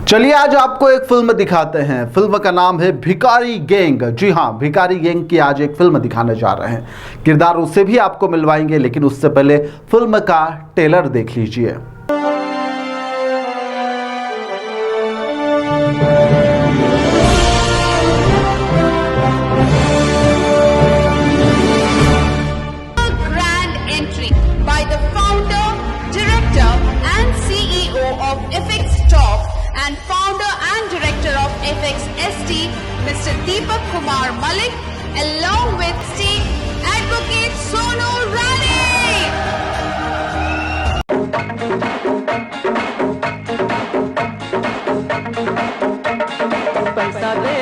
चलिए आज आपको एक फिल्म दिखाते हैं। फिल्म का नाम है भिखारी गैंग। जी हाँ, भिखारी गैंग की आज एक फिल्म दिखाने जा रहे हैं। किरदार उससे भी आपको मिलवाएंगे, लेकिन उससे पहले फिल्म का ट्रेलर देख लीजिए। Grand entry by the founder, director and CEO of FX Top and founder and director of FX ST, Mr. Deepak Kumar Malik, along with Steve Advocate Sonu Rani. पैसा दे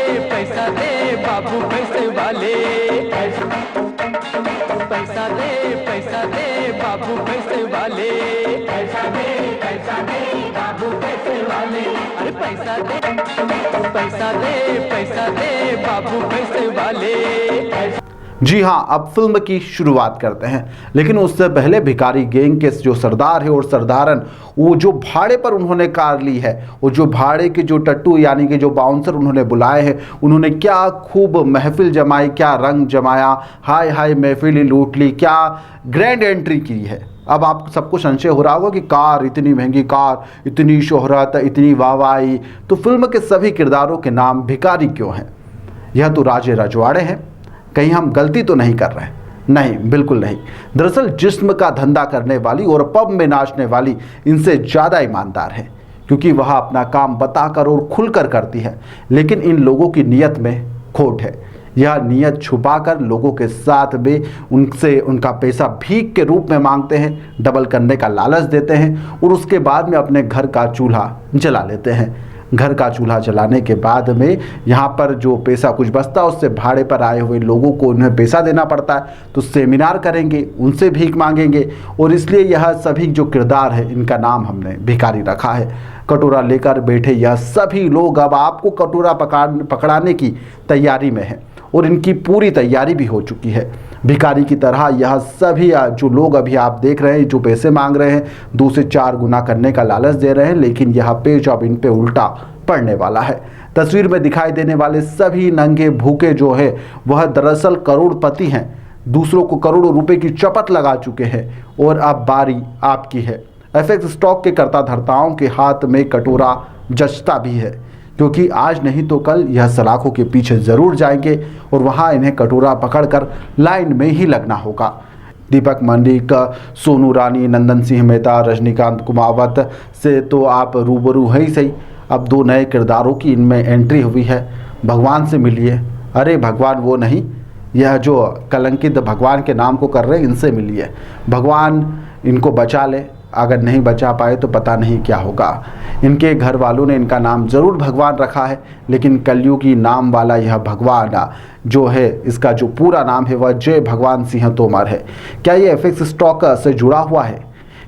बाबू पैसे वाले। पैसा दे बाबू पैसे वाले। पैसा दे बाबू पैसे वाले। अरे पैसा दे बाबू पैसे वाले। जी हाँ, अब फिल्म की शुरुआत करते हैं, लेकिन उससे पहले भिखारी गैंग के जो सरदार है और सरदारन, वो जो भाड़े पर उन्होंने कार ली है, वो जो भाड़े के जो टट्टू यानी कि जो बाउंसर उन्होंने बुलाए हैं, उन्होंने क्या खूब महफिल जमाई, क्या रंग जमाया, हाय हाय महफिल लूट ली, क्या ग्रैंड एंट्री की है। अब आप सबको संशय हो रहा होगा कि कार, इतनी महंगी कार, इतनी शोहरत, इतनी वाहवाही, तो फिल्म के सभी किरदारों के नाम भिखारी क्यों हैं? यह तो राजे रजवाड़े हैं। कहीं हम गलती तो नहीं कर रहे? नहीं, बिल्कुल नहीं। दरअसल जिस्म का धंधा करने वाली और पब में नाचने वाली इनसे ज़्यादा ईमानदार है, क्योंकि वह अपना काम बताकर और खुलकर करती है। लेकिन इन लोगों की नीयत में खोट है। यह नीयत छुपाकर लोगों के साथ में उनसे उनका पैसा भीख के रूप में मांगते हैं, डबल करने का लालच देते हैं और उसके बाद में अपने घर का चूल्हा जला लेते हैं। घर का चूल्हा जलाने के बाद में यहाँ पर जो पैसा कुछ बचता है उससे भाड़े पर आए हुए लोगों को उन्हें पैसा देना पड़ता है, तो सेमिनार करेंगे, उनसे भीख मांगेंगे। और इसलिए यह सभी जो किरदार है, इनका नाम हमने भिखारी रखा है। कटोरा लेकर बैठे यह सभी लोग अब आपको कटोरा पकड़ाने की तैयारी में है और इनकी पूरी तैयारी भी हो चुकी है। भिखारी की तरह यह सभी जो लोग अभी आप देख रहे हैं, जो पैसे मांग रहे हैं, 2 से 4 गुना करने का लालच दे रहे हैं, लेकिन यह पेच अब इन पे उल्टा पड़ने वाला है। तस्वीर में दिखाई देने वाले सभी नंगे भूखे जो है, वह दरअसल करोड़पति हैं, दूसरों को करोड़ों रुपए की चपत लगा चुके हैं और अब बारी आपकी है। एफएक्स स्टॉक के कर्ता धर्ताओं के हाथ में कटोरा जचता भी है, क्योंकि आज नहीं तो कल यह सलाखों के पीछे ज़रूर जाएंगे और वहाँ इन्हें कटोरा पकड़कर लाइन में ही लगना होगा। दीपक मलिक, सोनू रानी, नंदन सिंह मेहता, रजनीकांत कुमावत से तो आप रूबरू है ही सही। अब 2 नए किरदारों की इनमें एंट्री हुई है। भगवान से मिलिए। अरे भगवान वो नहीं, यह जो कलंकित भगवान के नाम को कर रहे हैं, इनसे मिलिए। भगवान इनको बचा ले, अगर नहीं बचा पाए तो पता नहीं क्या होगा। इनके घर वालों ने इनका नाम ज़रूर भगवान रखा है, लेकिन कलयुगी नाम वाला यह भगवान जो है, इसका जो पूरा नाम है वह जय भगवान सिंह तोमर है। क्या ये एफएक्स स्टॉक से जुड़ा हुआ है?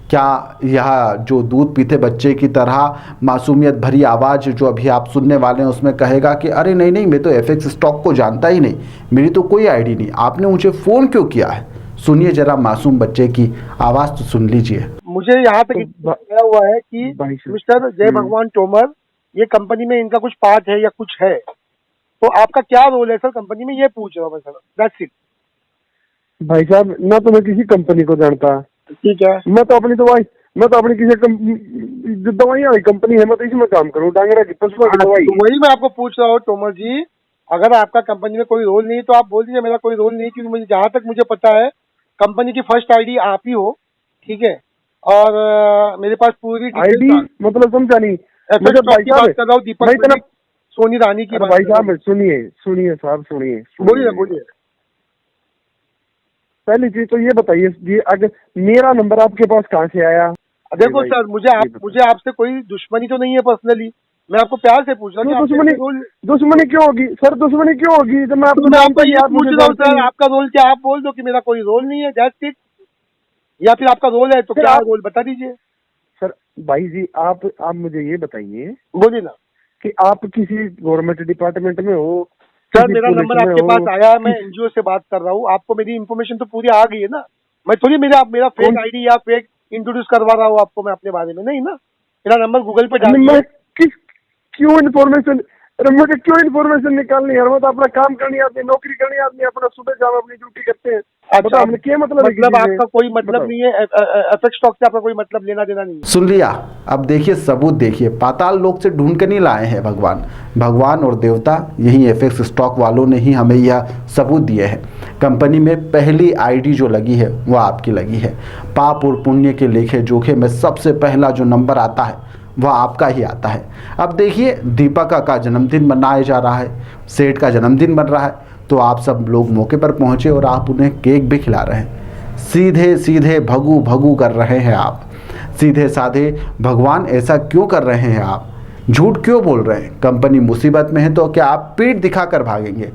क्या यह जो दूध पीते बच्चे की तरह मासूमियत भरी आवाज़ जो अभी आप सुनने वाले हैं उसमें कहेगा कि अरे नहीं नहीं, मैं तो एफएक्स स्टॉक को जानता ही नहीं, मेरी तो कोई आईडी नहीं, आपने मुझे फ़ोन क्यों किया है? सुनिए जरा मासूम बच्चे की आवाज़ तो सुन लीजिए। मुझे यहाँ पे गया हुआ है कि मिस्टर जय भगवान तोमर, ये कंपनी में इनका कुछ पार्ट है या कुछ है, तो आपका क्या रोल है सर कंपनी में, ये पूछ रहा हूँ मैं सर। That's it. भाई साहब, ना तो मैं किसी कंपनी को जानता। ठीक है। मैं तो अपनी किसी जो दवाई वाली कंपनी है, मैं तो इसमें काम करूँ, डांगरा की पशुओं की दवाई। तो वही मैं आपको पूछ रहा हूँ तोमर जी, अगर आपका कंपनी में कोई रोल नहीं तो आप बोल दीजिए मेरा कोई रोल नहीं, क्योंकि मुझे जहाँ तक मुझे पता है कंपनी की फर्स्ट आईडी आप ही हो। ठीक है। और मेरे पास पूरी आईडी मतलब समझा नहीं। बात कर रहा हूँ दीपक मलिक, सोनी रानी की। भाई साहब सुनिए साहब, सुनिए। बोलिए। पहली चीज तो ये बताइए जी, अगर मेरा नंबर आपके पास कहाँ से आया? देखो सर, मुझे आपसे कोई दुश्मनी तो नहीं है पर्सनली, मैं आपको प्यार से पूछ रहा हूँ। दुश्मनी क्यों होगी सर? दुश्मनी क्यों होगी जब मैं आपको पूछ रहा हूँ सर, आपका रोल क्या? आप बोल दो कि मेरा कोई रोल नहीं है, दैट्स इट। या फिर आपका रोल है तो क्या रोल बता दीजिए सर। भाई जी, आप मुझे ये बताइए, बोलिए ना, कि आप किसी गवर्नमेंट डिपार्टमेंट में हो? सर मेरा नंबर आपके पास आया है, मैं एनजीओ से बात कर रहा हूँ, आपको मेरी इन्फॉर्मेशन तो पूरी आ गई है ना। मैं थोड़ी मेरा फेक आईडी या फेक इंट्रोड्यूस करवा रहा हूँ आपको मैं अपने बारे में, नहीं ना। मेरा नंबर गूगल पे डालिए। क्यों इन्फॉर्मेशन, अरे मुझे क्यों इन्फॉर्मेशन निकालनी है? मैं तो अपना काम करनी आदमी, नौकरी करनी आदमी, अपना सुबह शाम अपनी ड्यूटी करते हैं। अच्छा, हमने क्या मतलब है? मतलब आपका कोई मतलब नहीं है, एफएक्स स्टॉक से आपका कोई मतलब लेना देना नहीं है। सुन लिया। अब देखिए सबूत देखिए, पाताल लोक से ढूंढ कर नहीं लाए हैं भगवान और देवता, यही एफएक्स स्टॉक वालों ने ही हमें यह सबूत दिए हैं। कंपनी में पहली आईडी जो लगी है वह आपकी लगी है। पाप और पुण्य के लेखे जोखे में सबसे पहला जो नंबर आता है वह आपका ही आता है। अब देखिए दीपक का जन्मदिन मनाया जा रहा है, सेठ का जन्मदिन बन रहा है, तो आप सब लोग मौके पर पहुंचे और आप उन्हें केक भी खिला रहे हैं। सीधे सीधे भगू भगू कर रहे हैं आप, सीधे साधे भगवान ऐसा क्यों कर रहे हैं आप? झूठ क्यों बोल रहे हैं? कंपनी मुसीबत में है तो क्या आप पीठ दिखाकर भागेंगे?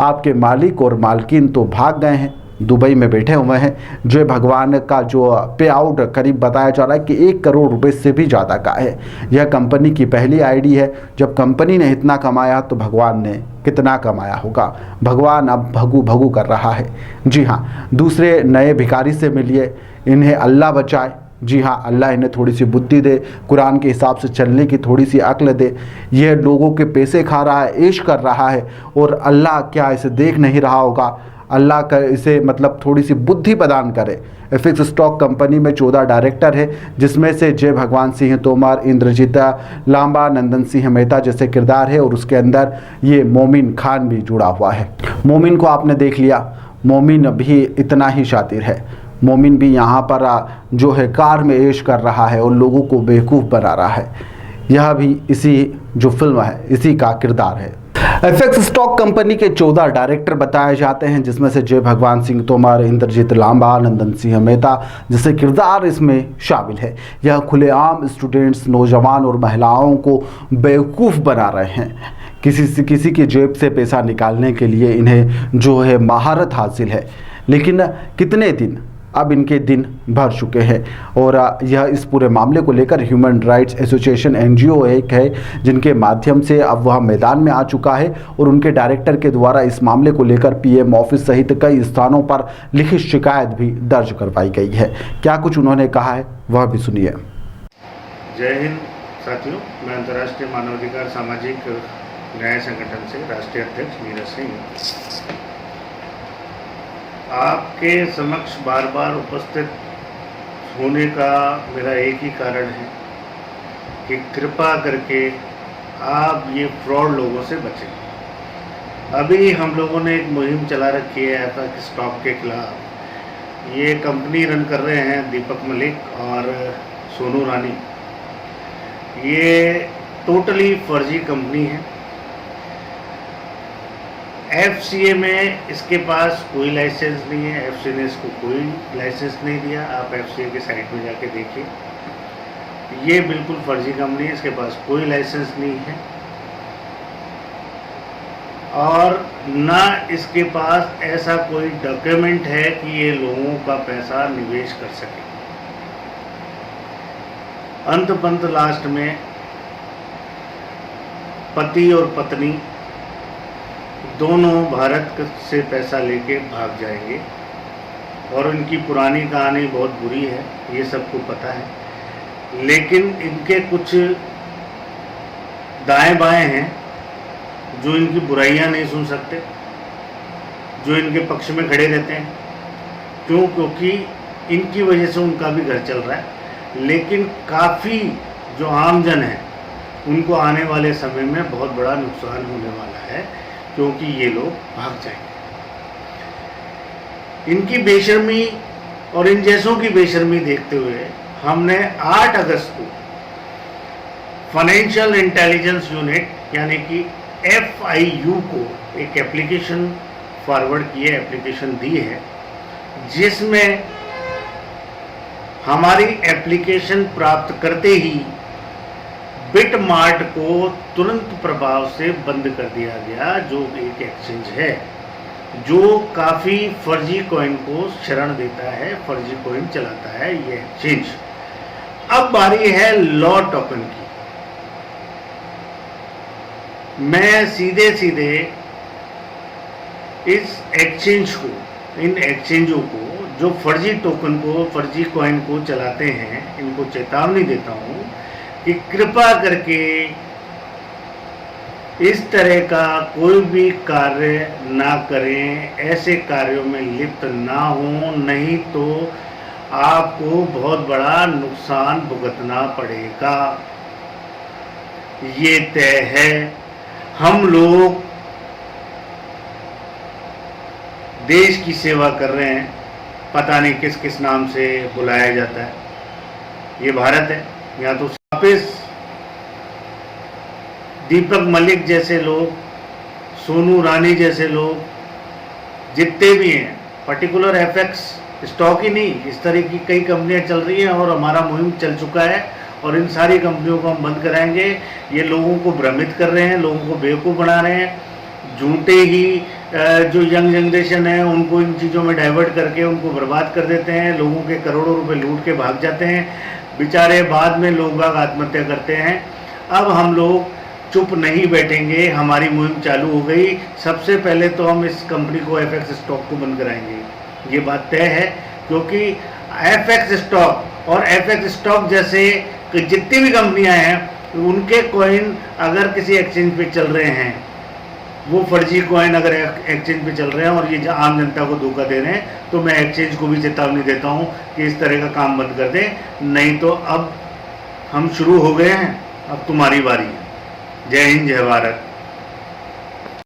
आपके मालिक और मालकिन तो भाग गए हैं, दुबई में बैठे हुए हैं। जो भगवान का जो पे आउट करीब बताया जा रहा है कि 1 करोड़ रुपए से भी ज़्यादा का है। यह कंपनी की पहली आईडी है। जब कंपनी ने इतना कमाया तो भगवान ने कितना कमाया होगा? भगवान अब भगू भगू कर रहा है। जी हाँ, दूसरे नए भिखारी से मिलिए, इन्हें अल्लाह बचाए। जी हाँ, अल्लाह इन्हें थोड़ी सी बुद्धि दे, कुरान के हिसाब से चलने की थोड़ी सी अक्ल दे। यह लोगों के पैसे खा रहा है, ऐश कर रहा है, और अल्लाह क्या इसे देख नहीं रहा होगा? अल्लाह का इसे मतलब थोड़ी सी बुद्धि प्रदान करे। एफएक्स स्टॉक कंपनी में 14 डायरेक्टर है, जिसमें से जय भगवान सिंह तोमर, इंद्रजीत लांबा, नंदन सिंह मेहता जैसे किरदार है, और उसके अंदर ये मोमिन खान भी जुड़ा हुआ है। मोमिन को आपने देख लिया, मोमिन भी इतना ही शातिर है। मोमिन भी यहाँ पर जो है कार में ऐश कर रहा है और लोगों को बेवकूफ़ बना रहा है। यह भी इसी जो फिल्म है इसी का किरदार है। एफएक्स स्टॉक कंपनी के 14 डायरेक्टर बताए जाते हैं, जिसमें से जय भगवान सिंह तोमर, इंद्रजीत लांबा, नंदन सिंह मेहता जैसे किरदार इसमें शामिल है। यह खुलेआम स्टूडेंट्स, नौजवान और महिलाओं को बेवकूफ़ बना रहे हैं। किसी की जेब से पैसा निकालने के लिए इन्हें जो है महारत हासिल है। लेकिन कितने दिन, अब इनके दिन भर चुके हैं, और यह इस पूरे मामले को लेकर ह्यूमन राइट्स एसोसिएशन एनजीओ एक है, जिनके माध्यम से अब वह मैदान में आ चुका है, और उनके डायरेक्टर के द्वारा इस मामले को लेकर पीएम ऑफिस सहित कई स्थानों पर लिखित शिकायत भी दर्ज करवाई गई है। क्या कुछ उन्होंने कहा है वह भी सुनिए। जय हिंद साथियों, मैं अंतर्राष्ट्रीय मानवाधिकार सामाजिक न्याय संगठन से राष्ट्रीय अध्यक्ष नीरज सिंह आपके समक्ष बार बार उपस्थित होने का मेरा एक ही कारण है कि कृपा करके आप ये फ्रॉड लोगों से बचें। अभी हम लोगों ने एक मुहिम चला रखी है एफएक्स स्टॉक के खिलाफ। ये कंपनी रन कर रहे हैं दीपक मलिक और सोनू रानी। ये टोटली फर्जी कंपनी है। एफसीए में इसके पास कोई लाइसेंस नहीं है, एफसीए ने इसको कोई लाइसेंस नहीं दिया। आप एफसीए की साइट में जाके देखिए, ये बिल्कुल फर्जी कंपनी है, इसके पास कोई लाइसेंस नहीं है, और ना इसके पास ऐसा कोई डॉक्यूमेंट है कि ये लोगों का पैसा निवेश कर सके। अंत पंत लास्ट में पति और पत्नी दोनों भारत से पैसा लेके भाग जाएंगे, और उनकी पुरानी कहानी बहुत बुरी है, ये सबको पता है। लेकिन इनके कुछ दाएं बाएं हैं जो इनकी बुराइयां नहीं सुन सकते, जो इनके पक्ष में खड़े रहते हैं। क्यों? क्योंकि इनकी वजह से उनका भी घर चल रहा है। लेकिन काफ़ी जो आमजन है उनको आने वाले समय में बहुत बड़ा नुकसान होने वाला है, क्योंकि ये लोग भाग जाएंगे। इनकी बेशर्मी और इन जैसों की बेशर्मी देखते हुए हमने 8 अगस्त को फाइनेंशियल इंटेलिजेंस यूनिट यानी कि FIU को एक एप्लीकेशन फॉरवर्ड की है, एप्लीकेशन दी है, जिसमें हमारी एप्लीकेशन प्राप्त करते ही बिटमार्ट को तुरंत प्रभाव से बंद कर दिया गया, जो एक एक्सचेंज है जो काफ़ी फर्जी कॉइन को शरण देता है, फर्जी कॉइन चलाता है ये एक्सचेंज। अब बारी है लॉ टोकन की। मैं सीधे सीधे इस एक्सचेंज को, इन एक्सचेंजों को जो फर्जी टोकन को, फर्जी कॉइन को चलाते हैं, इनको चेतावनी देता हूँ कि कृपा करके इस तरह का कोई भी कार्य ना करें, ऐसे कार्यों में लिप्त ना हो, नहीं तो आपको बहुत बड़ा नुकसान भुगतना पड़ेगा। ये तय है। हम लोग देश की सेवा कर रहे हैं, पता नहीं किस किस नाम से बुलाया जाता है। ये भारत है, यहाँ तो वापिस दीपक मलिक जैसे लोग, सोनू रानी जैसे लोग, जितने भी हैं, पर्टिकुलर एफएक्स स्टॉक ही नहीं, इस तरह की कई कंपनियां चल रही हैं और हमारा मुहिम चल चुका है और इन सारी कंपनियों को हम बंद कराएंगे। ये लोगों को भ्रमित कर रहे हैं, लोगों को बेवकूफ़ बना रहे हैं, झूठे ही जो यंग जनरेशन है उनको इन चीज़ों में डाइवर्ट करके उनको बर्बाद कर देते हैं, लोगों के करोड़ों रुपए लूट के भाग जाते हैं बेचारे, बाद में लोग बाग आत्महत्या करते हैं। अब हम लोग चुप नहीं बैठेंगे, हमारी मुहिम चालू हो गई। सबसे पहले तो हम इस कंपनी को एफएक्स स्टॉक को बंद कराएंगे, ये बात तय है, क्योंकि एफएक्स स्टॉक और एफएक्स स्टॉक जैसे जितनी भी कंपनियां हैं उनके कॉइन अगर किसी एक्सचेंज पे चल रहे हैं, वो फर्जी कॉइन अगर एक्सचेंज पे चल रहे हैं और ये आम जनता को धोखा दे रहे हैं, तो मैं एक्सचेंज को भी चेतावनी देता हूँ कि इस तरह का काम बंद कर दें, नहीं तो अब हम शुरू हो गए हैं, अब तुम्हारी बारी है। जय हिंद, जय भारत।